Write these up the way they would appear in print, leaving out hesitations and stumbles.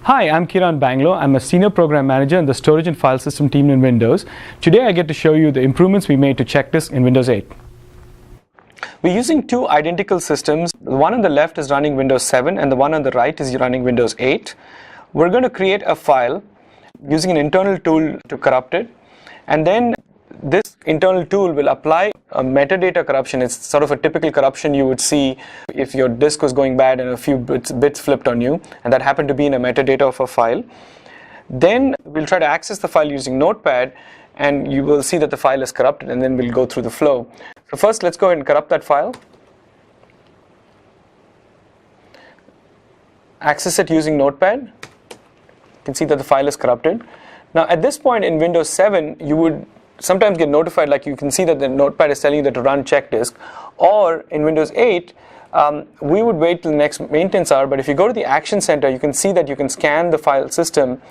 Hi, I'm Kiran Bangalore. I'm a Senior Program Manager in the Storage and File System team in Windows. Today I get to show you the improvements we made to CheckDisk in Windows 8. We're using two identical systems. The one on the left is running Windows 7 and the one on the right is running Windows 8. We're going to create a file using an internal tool to corrupt it, and then this internal tool will apply a metadata corruption. It's sort of a typical corruption you would see if your disk was going bad and a few bits flipped on you, and that happened to be in a metadata of a file. Then we'll try to access the file using Notepad, and you will see that the file is corrupted, and then we'll go through the flow. So first, let's go ahead and corrupt that file. Access it using Notepad. You can see that the file is corrupted. Now at this point in Windows 7, you would sometimes get notified, like you can see that the Notepad is telling you that to run CheckDisk, or in Windows 8, we would wait till the next maintenance hour, but if you go to the Action Center, you can see that you can scan the file system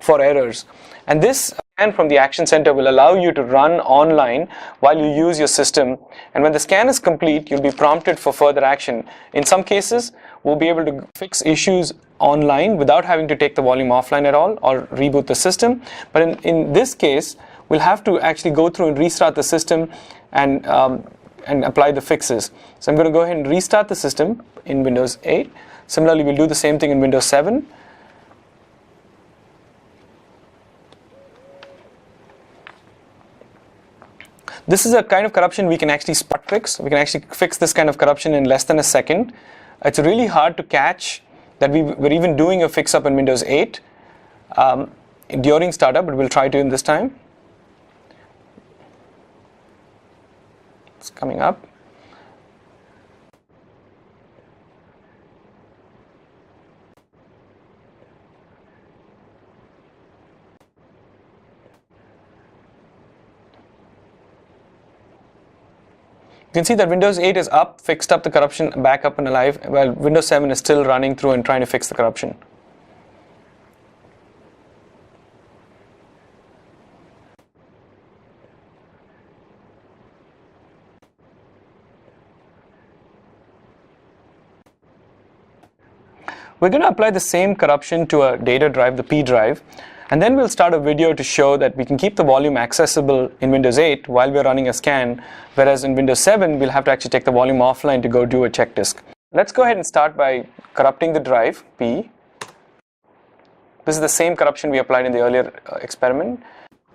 for errors. And this scan from the Action Center will allow you to run online while you use your system. And when the scan is complete, you'll be prompted for further action. In some cases, we'll be able to fix issues online without having to take the volume offline at all or reboot the system. But in this case, we'll have to actually go through and restart the system and apply the fixes. So I'm going to go ahead and restart the system in Windows 8. Similarly, we'll do the same thing in Windows 7. This is a kind of corruption we can actually spot fix. We can actually fix this kind of corruption in less than a second. It's really hard to catch that we're even doing a fix up in Windows 8 during startup, but we'll try to in this time. It's coming up. You can see that Windows 8 is up, fixed up the corruption, back up and alive, while Windows 7 is still running through and trying to fix the corruption. We're going to apply the same corruption to a data drive, the P drive, and then we'll start a video to show that we can keep the volume accessible in Windows 8 while we're running a scan, whereas in Windows 7 we'll have to actually take the volume offline to go do a check disk. Let's go ahead and start by corrupting the drive, P. This is the same corruption we applied in the earlier experiment.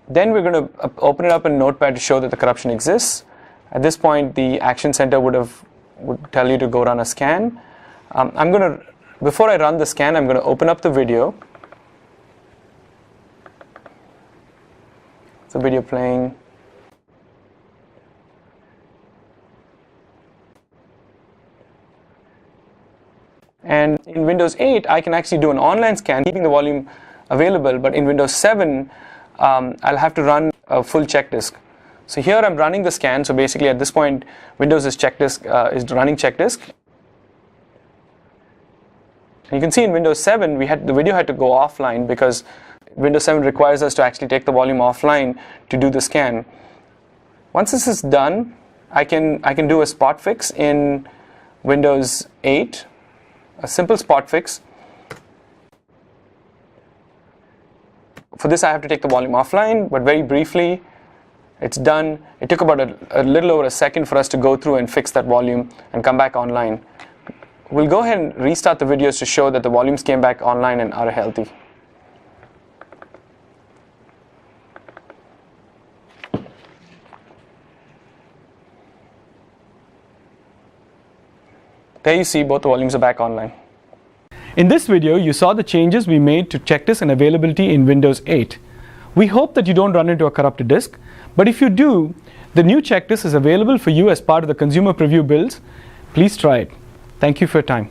Then we're going to open it up in Notepad to show that the corruption exists. At this point, the Action Center would tell you to go run a scan. Before I run the scan, I'm going to open up the video. The video playing. And in Windows 8, I can actually do an online scan, keeping the volume available, but in Windows 7, I'll have to run a full check disk. So here I'm running the scan, so basically at this point, Windows is running check disk. And you can see in Windows 7, the video had to go offline because Windows 7 requires us to actually take the volume offline to do the scan. Once this is done, I can do a spot fix in Windows 8, a simple spot fix. For this, I have to take the volume offline, but very briefly, it's done. It took about a little over a second for us to go through and fix that volume and come back online. We'll go ahead and restart the videos to show that the volumes came back online and are healthy. There you see both the volumes are back online. In this video, you saw the changes we made to CheckDisk and availability in Windows 8. We hope that you don't run into a corrupted disk, but if you do, the new CheckDisk is available for you as part of the consumer preview builds. Please try it. Thank you for your time.